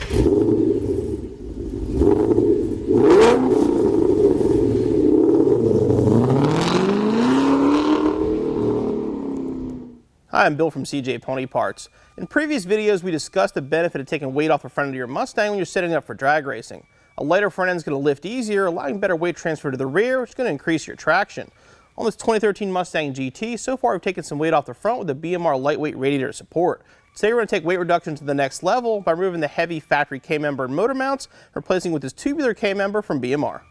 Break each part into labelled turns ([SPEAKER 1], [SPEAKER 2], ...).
[SPEAKER 1] Hi, I'm Bill from CJ Pony Parts. In previous videos, we discussed the benefit of taking weight off the front end of your Mustang when you're setting up for drag racing. A lighter front end is going to lift easier, allowing better weight transfer to the rear, which is going to increase your traction. On this 2013 Mustang GT, so far we've taken some weight off the front with the BMR lightweight radiator support. Today we're going to take weight reduction to the next level by removing the heavy factory K-Member and motor mounts, and replacing with this tubular K-Member from BMR.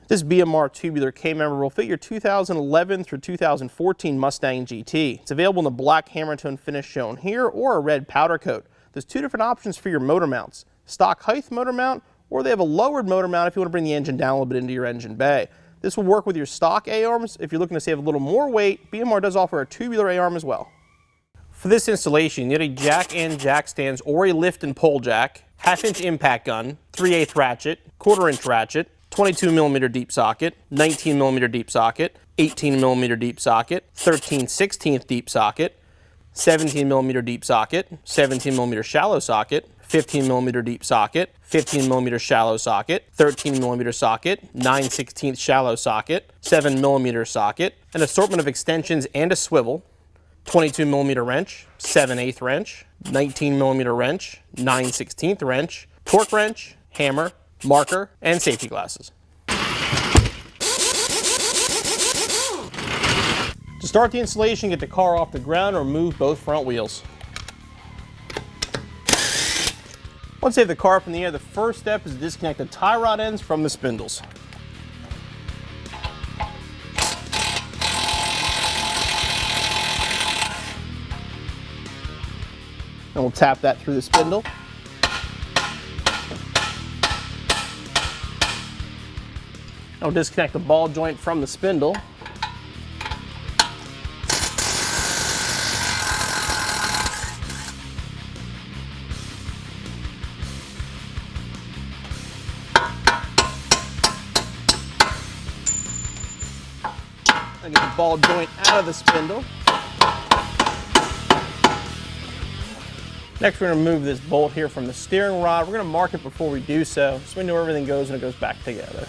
[SPEAKER 1] This BMR Tubular K-Member will fit your 2011 through 2014 Mustang GT. It's available in the black hammertone finish shown here or a red powder coat. There's two different options for your motor mounts. Stock height motor mount, or they have a lowered motor mount if you want to bring the engine down a little bit into your engine bay. This will work with your stock A-arms. If you're looking to save a little more weight, BMR does offer a tubular A-arm as well. For this installation, you need a jack and jack stands or a lift and pull jack, 1/2-inch impact gun, 3/8 ratchet, 1/4-inch ratchet, 22mm deep socket, 19mm deep socket, 18mm deep socket, 13/16 deep socket, 17mm deep socket, 17mm shallow socket, 15mm deep socket, 15mm shallow socket, 13mm socket, 9/16 shallow socket, 7mm socket, an assortment of extensions and a swivel, 22mm wrench, 7/8 wrench, 19mm wrench, 9/16 wrench, torque wrench, hammer, marker, and safety glasses. To start the installation, get the car off the ground and remove both front wheels. Once you have the car up in the air, the first step is to disconnect the tie rod ends from the spindles. And we'll tap that through the spindle. I'll disconnect the ball joint from the spindle. I get the ball joint out of the spindle. Next, we're going to remove this bolt here from the steering rod. We're going to mark it before we do so we know everything goes and it goes back together.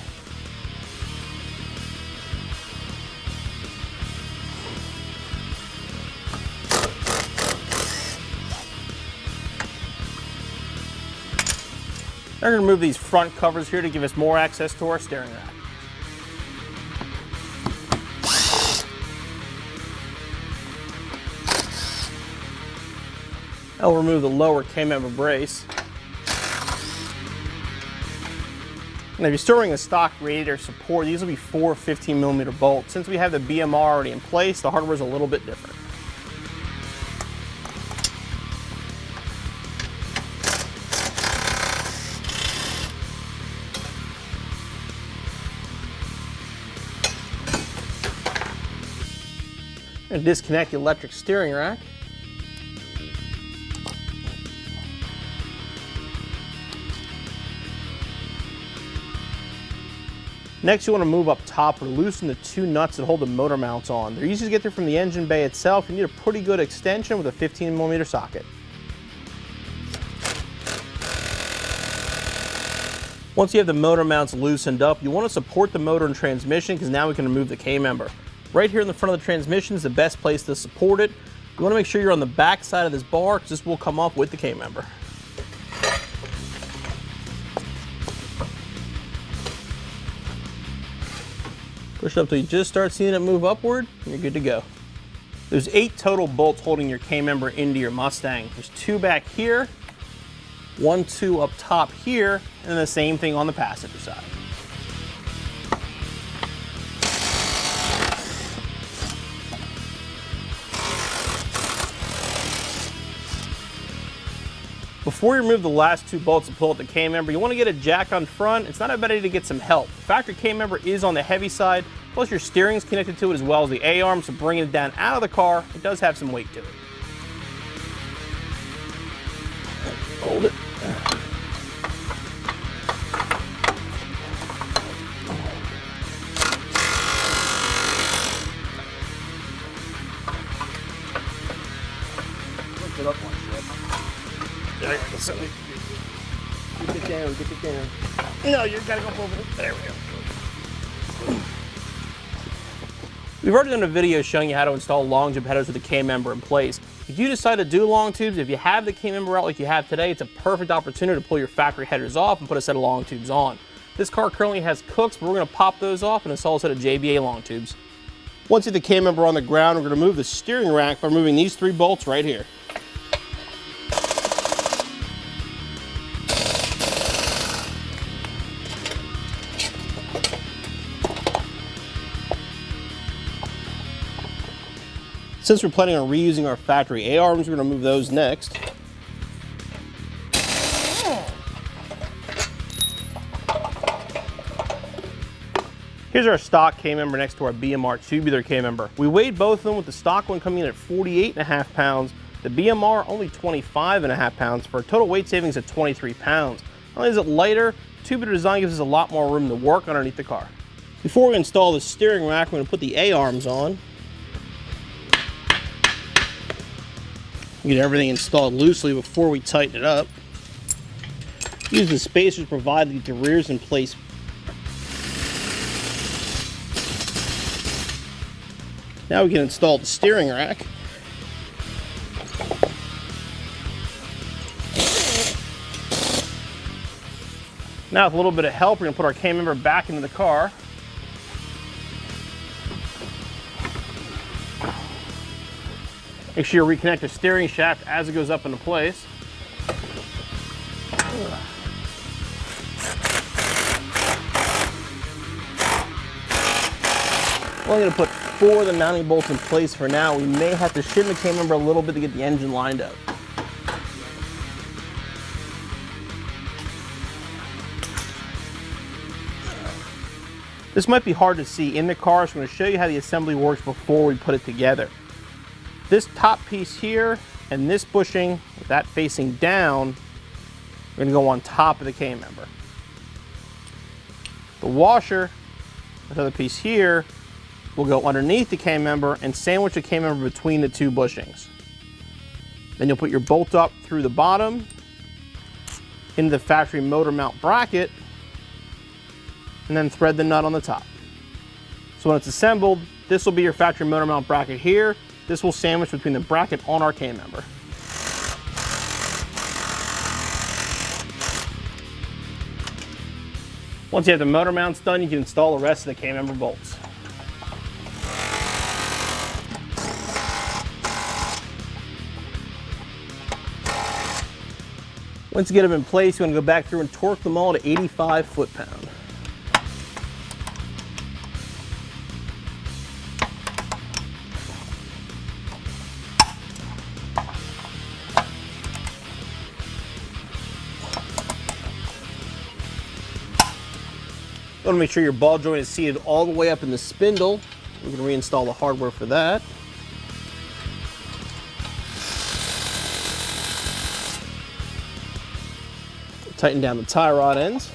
[SPEAKER 1] We're going to remove these front covers here to give us more access to our steering rack. I'll remove the lower K-Member brace. And if you're storing a stock radiator support, these will be 4 15mm bolts. Since we have the BMR already in place, the hardware is a little bit different. And disconnect the electric steering rack. Next, you want to move up top or loosen the two nuts that hold the motor mounts on. They're easy to get through from the engine bay itself. You need a pretty good extension with a 15mm socket. Once you have the motor mounts loosened up, you want to support the motor and transmission because now we can remove the K-Member. Right here in the front of the transmission is the best place to support it. You want to make sure you're on the back side of this bar because this will come up with the K-Member. Push it up till you just start seeing it move upward and you're good to go. There's 8 total bolts holding your K-Member into your Mustang. There's 2 back here, 1, 2 up top here, and then the same thing on the passenger side. Before you remove the last 2 bolts and pull out the K-Member, you want to get a jack on front. It's not a bad idea to get some help. The factory K-Member is on the heavy side, plus your steering is connected to it as well as the A-arm, so bringing it down out of the car, it does have some weight to it. Hold it. Lift it up one step. There you go.
[SPEAKER 2] Get it down, get it down.
[SPEAKER 1] No, you gotta go over there. There we go. We've already done a video showing you how to install long tube headers with the K-Member in place. If you decide to do long tubes, if you have the K-Member out like you have today, it's a perfect opportunity to pull your factory headers off and put a set of long tubes on. This car currently has Cooks, but we're going to pop those off and install a set of JBA long tubes. Once you have the K-Member on the ground, we're going to move the steering rack by removing these 3 bolts right here. Since we're planning on reusing our factory A-arms, we're going to move those next. Here's our stock K-Member next to our BMR Tubular K-Member. We weighed both of them with the stock one coming in at 48.5 pounds, the BMR only 25.5 pounds for a total weight savings of 23 pounds. Not only is it lighter, tubular design gives us a lot more room to work underneath the car. Before we install the steering rack, we're going to put the A-arms on. Get everything installed loosely before we tighten it up. Use the spacers provided to get the rears in place. Now we can install the steering rack. Now with a little bit of help, we're going to put our K-Member back into the car. Make sure you reconnect the steering shaft as it goes up into place. We're only going to put 4 of the mounting bolts in place for now. We may have to shim the K-Member a little bit to get the engine lined up. This might be hard to see in the car, so I'm going to show you how the assembly works before we put it together. This top piece here and this bushing, with that facing down, are going to go on top of the K-Member. The washer, this other piece here, will go underneath the K-Member and sandwich the K-Member between the 2 bushings. Then you'll put your bolt up through the bottom into the factory motor mount bracket and then thread the nut on the top. So when it's assembled, this will be your factory motor mount bracket here. This will sandwich between the bracket on our K-Member. Once you have the motor mounts done, you can install the rest of the K-Member bolts. Once you get them in place, you want to go back through and torque them all to 85 foot-pound. You want to make sure your ball joint is seated all the way up in the spindle. We can reinstall the hardware for that. Tighten down the tie rod ends.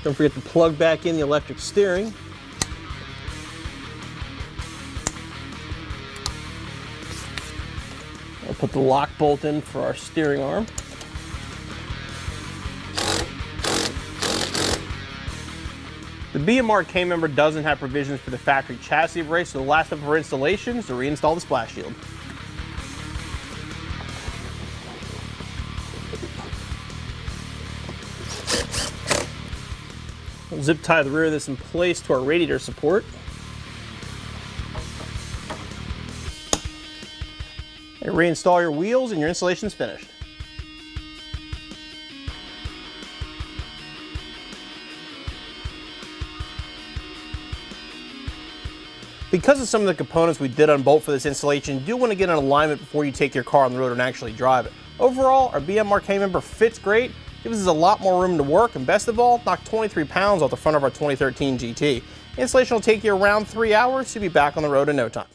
[SPEAKER 1] Don't forget to plug back in the electric steering. I'll put the lock bolt in for our steering arm. The BMR K-Member doesn't have provisions for the factory chassis brace, so the last step for installation is to reinstall the splash shield. We'll zip tie the rear of this in place to our radiator support. And reinstall your wheels and your installation is finished. Because of some of the components we did unbolt for this installation, you do want to get an alignment before you take your car on the road and actually drive it. Overall, our BMR K-Member fits great, gives us a lot more room to work, and best of all, knocked 23 pounds off the front of our 2013 GT. Installation will take you around 3 hours, so you'll be back on the road in no time.